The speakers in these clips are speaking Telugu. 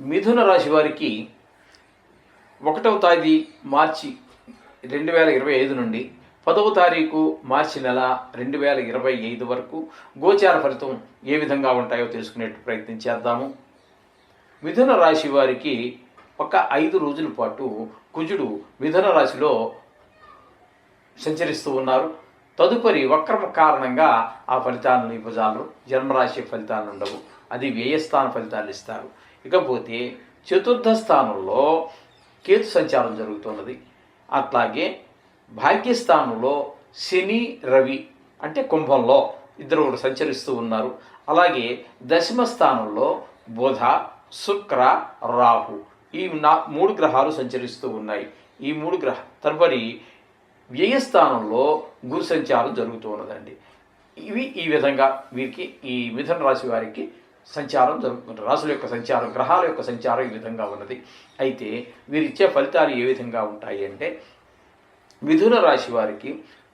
మిథున రాశి వారికి 1వ తేదీ మార్చి 2025 నుండి 10వ తారీఖు మార్చి నెల 2025 వరకు గోచార ఫలితం ఏ విధంగా ఉంటాయో తెలుసుకునే ప్రయత్నం చేద్దాము. మిథున రాశి వారికి ఒక 5 రోజుల పాటు కుజుడు మిథున రాశిలో సంచరిస్తూ ఉన్నారు. తదుపరి వక్రమ కారణంగా ఆ ఫలితాలను ఇవ్వజాలరు. జన్మరాశి ఫలితాలు ఉండవు, అది వ్యయస్థాన ఫలితాలు ఇస్తారు. ఇకపోతే చతుర్థ స్థానంలో కేతు సంచారం జరుగుతున్నది. అట్లాగే భాగ్యస్థానంలో శని రవి అంటే కుంభంలో ఇద్దరు సంచరిస్తూ ఉన్నారు. అలాగే దశమ స్థానంలో బుధ శుక్ర రాహు ఈ 3 గ్రహాలు సంచరిస్తూ ఉన్నాయి. ఈ 3 తదుపరి వ్యయస్థానంలో గురు సంచారం జరుగుతూ ఉన్నదండి. ఈ విధంగా వీరికి ఈ మిథున రాశి వారికి సంచారం జరుగుతుంది. రాశుల యొక్క సంచారం, గ్రహాల యొక్క సంచారం ఈ విధంగా ఉన్నది. అయితే వీరిచ్చే ఫలితాలు ఏ విధంగా ఉంటాయి అంటే, మిథున రాశి వారికి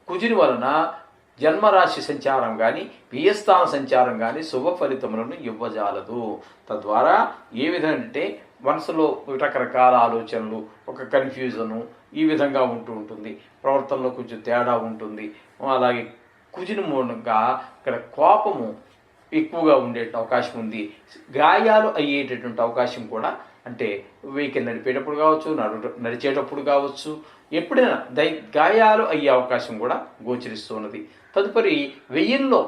కుజుని వలన జన్మరాశి సంచారం కానీ వ్యయస్థాన సంచారం కానీ శుభ ఫలితములను ఇవ్వజాలదు. తద్వారా ఏ విధంగా అంటే మనసులో రకరకాల ఆలోచనలు, ఒక కన్ఫ్యూజను ఈ విధంగా ఉంటుంది. ప్రవర్తనలో కొంచెం తేడా ఉంటుంది. అలాగే కుజుని మూలంగా ఇక్కడ కోపము ఎక్కువగా ఉండే అవకాశం ఉంది. గాయాలు అయ్యేటటువంటి అవకాశం కూడా, అంటే వెహికల్ నడిపేటప్పుడు కావచ్చు, నడిచేటప్పుడు కావచ్చు, ఎప్పుడైనా గాయాలు అయ్యే అవకాశం కూడా గోచరిస్తున్నది. తదుపరి వెయ్యిల్లో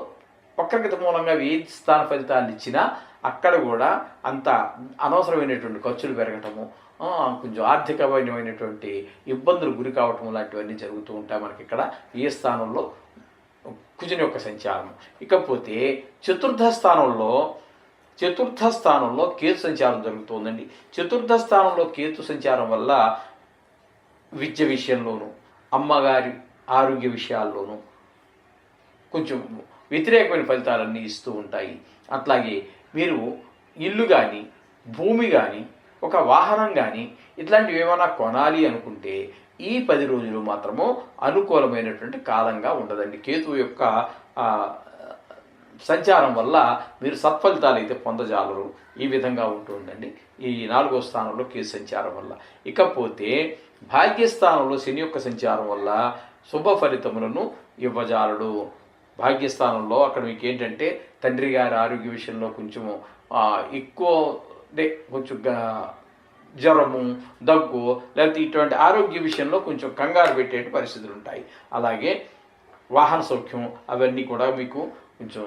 వక్రగతి మూలంగా వెయ్యి స్థాన ఫలితాలు ఇచ్చినా అక్కడ కూడా అంత అనవసరమైనటువంటి ఖర్చులు పెరగటము, కొంచెం ఆర్థికమైనటువంటి ఇబ్బందులు గురి కావటం లాంటివన్నీ జరుగుతూ ఉంటాయి మనకి ఇక్కడ ఏ స్థానంలో కుజుని యొక్క సంచారం. ఇకపోతే చతుర్థ స్థానంలో కేతు సంచారం జరుగుతుందండి. చతుర్థ స్థానంలో కేతు సంచారం వల్ల విద్య విషయంలోనూ, అమ్మగారి ఆరోగ్య విషయాల్లోనూ కొంచెం వ్యతిరేకమైన ఫలితాలన్నీ ఇస్తూ ఉంటాయి. అట్లాగే మీరు ఇల్లు కానీ, భూమి కానీ, ఒక వాహనం కానీ ఇట్లాంటివి ఏమైనా కొనాలి అనుకుంటే ఈ 10 రోజులు మాత్రము అనుకూలమైనటువంటి కాలంగా ఉండదండి. కేతువు యొక్క సంచారం వల్ల మీరు సత్ఫలితాలు అయితే పొందజాలరు. ఈ విధంగా ఉంటుందండి ఈ 4వ స్థానంలో కేతు సంచారం వల్ల. ఇకపోతే భాగ్యస్థానంలో శని యొక్క సంచారం వల్ల శుభ ఫలితములను ఇవ్వజాలడు. భాగ్యస్థానంలో అక్కడ మీకు ఏంటంటే తండ్రి గారి ఆరోగ్య విషయంలో కొంచెము ఎక్కువ కొంచెం జ్వరము, దగ్గు, లేకపోతే ఇటువంటి ఆరోగ్య విషయంలో కొంచెం కంగారు పెట్టే పరిస్థితులు ఉంటాయి. అలాగే వాహన సౌఖ్యం అవన్నీ కూడా మీకు కొంచెం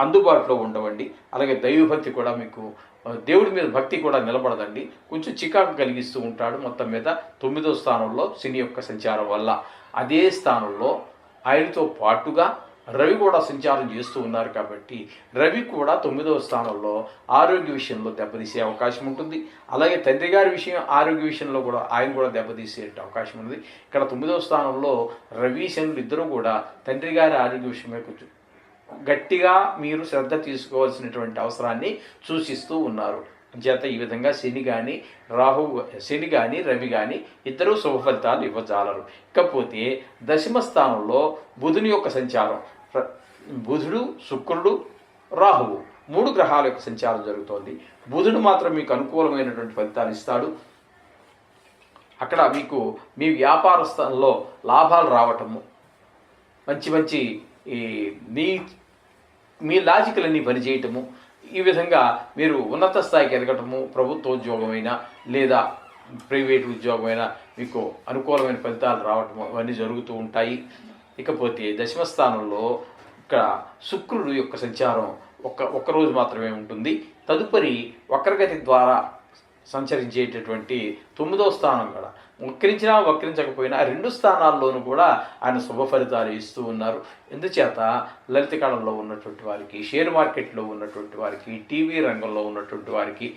అందుబాటులో ఉండవండి. అలాగే దైవభక్తి కూడా మీకు, దేవుడి మీద భక్తి కూడా నిలబడదండి. కొంచెం చికాకు కలిగిస్తూ ఉంటాడు. మొత్తం మీద 9వ స్థానంలో శని యొక్క సంచారం వల్ల. అదే స్థానంలో ఆయనతో పాటుగా రవి కూడా సంచారం చేస్తూ ఉన్నారు కాబట్టి రవి కూడా 9వ స్థానంలో ఆరోగ్య విషయంలో దెబ్బతీసే అవకాశం ఉంటుంది. అలాగే తండ్రి గారి ఆరోగ్య విషయంలో కూడా ఆయన కూడా దెబ్బతీసే అవకాశం ఉంది. ఇక్కడ 9వ స్థానంలో రవి శనులు ఇద్దరు కూడా తండ్రి గారి ఆరోగ్య విషయమే కొంచెం గట్టిగా మీరు శ్రద్ధ తీసుకోవాల్సినటువంటి అవసరాన్ని సూచిస్తూ ఉన్నారు. చేత ఈ విధంగా శని కానీ రవి కానీ ఇద్దరూ శుభ ఫలితాలు ఇవ్వజాలరు. ఇకపోతే దశమ స్థానంలో బుధుని యొక్క సంచారం, బుధుడు, శుక్రుడు, రాహువు 3 గ్రహాల యొక్క సంచారం జరుగుతోంది. బుధుడు మాత్రం మీకు అనుకూలమైనటువంటి ఫలితాలు ఇస్తాడు. అక్కడ మీకు మీ వ్యాపార స్థలంలో లాభాలు రావటము, మంచి మీ లాజికలన్నీ పనిచేయటము, ఈ విధంగా మీరు ఉన్నత స్థాయికి ఎదగటము, ప్రభుత్వ ఉద్యోగమైనా లేదా ప్రైవేట్ ఉద్యోగమైనా మీకు అనుకూలమైన ఫలితాలు రావటము అవన్నీ జరుగుతూ ఉంటాయి. ఇకపోతే దశమ స్థానంలో ఇక్కడ శుక్రుడు యొక్క సంచారం ఒక్క రోజు మాత్రమే ఉంటుంది. తదుపరి వక్రగతి ద్వారా సంచరించేటటువంటి 9వ స్థానం కూడా వక్రించినా వక్రించకపోయినా 2 స్థానాల్లోనూ కూడా ఆయన శుభ ఫలితాలు ఇస్తూ ఉన్నారు. ఎందుచేత లలిత కళల్లో ఉన్నటువంటి వారికి, షేర్ మార్కెట్లో ఉన్నటువంటి వారికి, టీవీ రంగంలో ఉన్నటువంటి వారికి,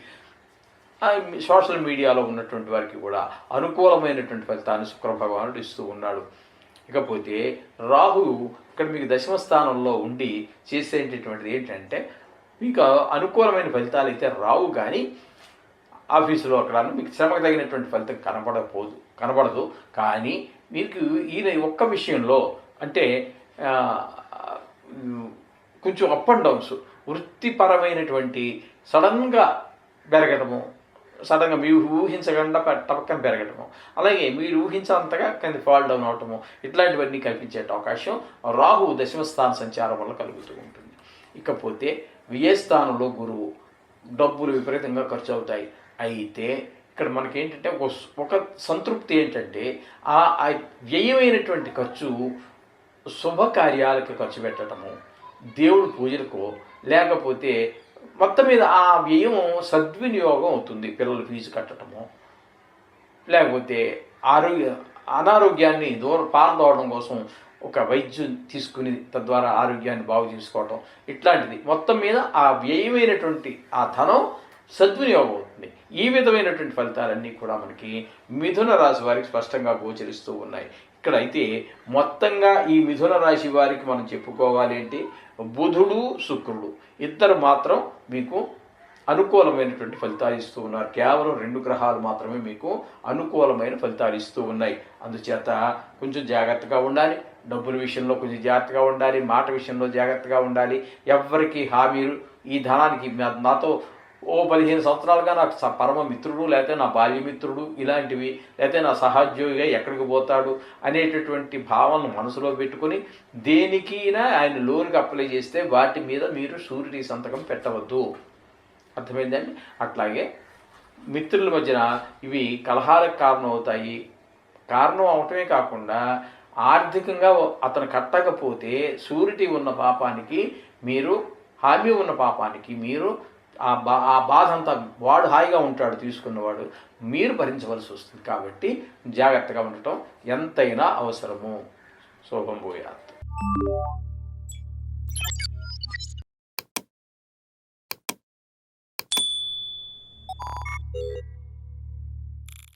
సోషల్ మీడియాలో ఉన్నటువంటి వారికి కూడా అనుకూలమైనటువంటి ఫలితాన్ని శుక్ర భగవానుడు ఇస్తూ ఉన్నాడు. ఇకపోతే రాహువు ఇక్కడ మీకు దశమ స్థానంలో ఉండి చేసేటటువంటిది ఏంటంటే, మీకు అనుకూలమైన ఫలితాలు అయితే రావు, కానీ ఆఫీసులో అక్కడ మీకు శ్రమకు తగినటువంటి ఫలితం కనబడదు. కానీ మీకు ఈయన ఒక్క విషయంలో అంటే కొంచెం అప్ అండ్ డౌన్స్, వృత్తిపరమైనటువంటి సడన్గా పెరగటము, సడన్గా మీరు ఊహించకుండా టపక్కన పెరగటము, అలాగే మీరు ఊహించినంతగా కింద ఫాల్ డౌన్ అవటము, ఇట్లాంటివన్నీ కల్పించే అవకాశం రాహు దశమస్థాన సంచారం వల్ల కలుగుతూ ఉంటుంది. ఇకపోతే వ్యయస్థానంలో గురువు, డబ్బులు విపరీతంగా ఖర్చు అవుతాయి. అయితే ఇక్కడ మనకేంటంటే ఒక సంతృప్తి ఏంటంటే ఆ వ్యయమైనటువంటి ఖర్చు శుభకార్యాలకు ఖర్చు పెట్టడము, దేవుడి పూజలకు, లేకపోతే మొత్తం మీద ఆ వ్యయం సద్వినియోగం అవుతుంది. పిల్లలు ఫీజు కట్టడము, లేకపోతే అనారోగ్యాన్ని పారదోవడం కోసం ఒక వైద్యం తీసుకుని తద్వారా ఆరోగ్యాన్ని బాగు చేసుకోవటం, ఇట్లాంటిది మొత్తం మీద ఆ వ్యయమైనటువంటి ఆ ధనం సద్వినియోగం అవుతుంది. ఈ విధమైనటువంటి ఫలితాలన్నీ కూడా మనకి మిథున రాశి వారికి స్పష్టంగా గోచరిస్తూ ఉన్నాయి. ఇక్కడైతే మొత్తంగా ఈ మిథున రాశి వారికి మనం చెప్పుకోవాలి అంటే బుధుడు శుక్రుడు ఇద్దరు మాత్రం మీకు అనుకూలమైనటువంటి ఫలితాలు ఇస్తూ ఉన్నారు. కేవలం 2 గ్రహాలు మాత్రమే మీకు అనుకూలమైన ఫలితాలు ఇస్తూ ఉన్నాయి. అందుచేత కొంచెం జాగ్రత్తగా ఉండాలి, డబ్బుల విషయంలో కొంచెం జాగ్రత్తగా ఉండాలి, మాట విషయంలో జాగ్రత్తగా ఉండాలి. ఎవరికి హామీలు ఈ ధనానికి నాతో 15 సంవత్సరాలుగా నాకు పరమ మిత్రుడు, లేకపోతే నా బాల్యమిత్రుడు, ఇలాంటివి, లేకపోతే నా సహోద్యోగిగా ఎక్కడికి పోతాడు అనేటటువంటి భావనను మనసులో పెట్టుకొని దేనికైనా ఆయన లోన్కి అప్లై చేస్తే వాటి మీద మీరు షూరిటీ సంతకం పెట్టవద్దు. అర్థమైందండి? అట్లాగే మిత్రుల మధ్యన ఇవి కలహాలకు కారణం అవుతాయి. కారణం అవటమే కాకుండా ఆర్థికంగా అతను కట్టకపోతే షూరిటీ ఉన్న పాపానికి మీరు, హామీ ఉన్న పాపానికి మీరు ఆ బాధ అంతా వాడు హాయిగా ఉంటాడు తీసుకున్నవాడు, మీరు భరించవలసి వస్తుంది. కాబట్టి జాగ్రత్తగా ఉండటం ఎంతైనా అవసరము. శోభం భూయాత్.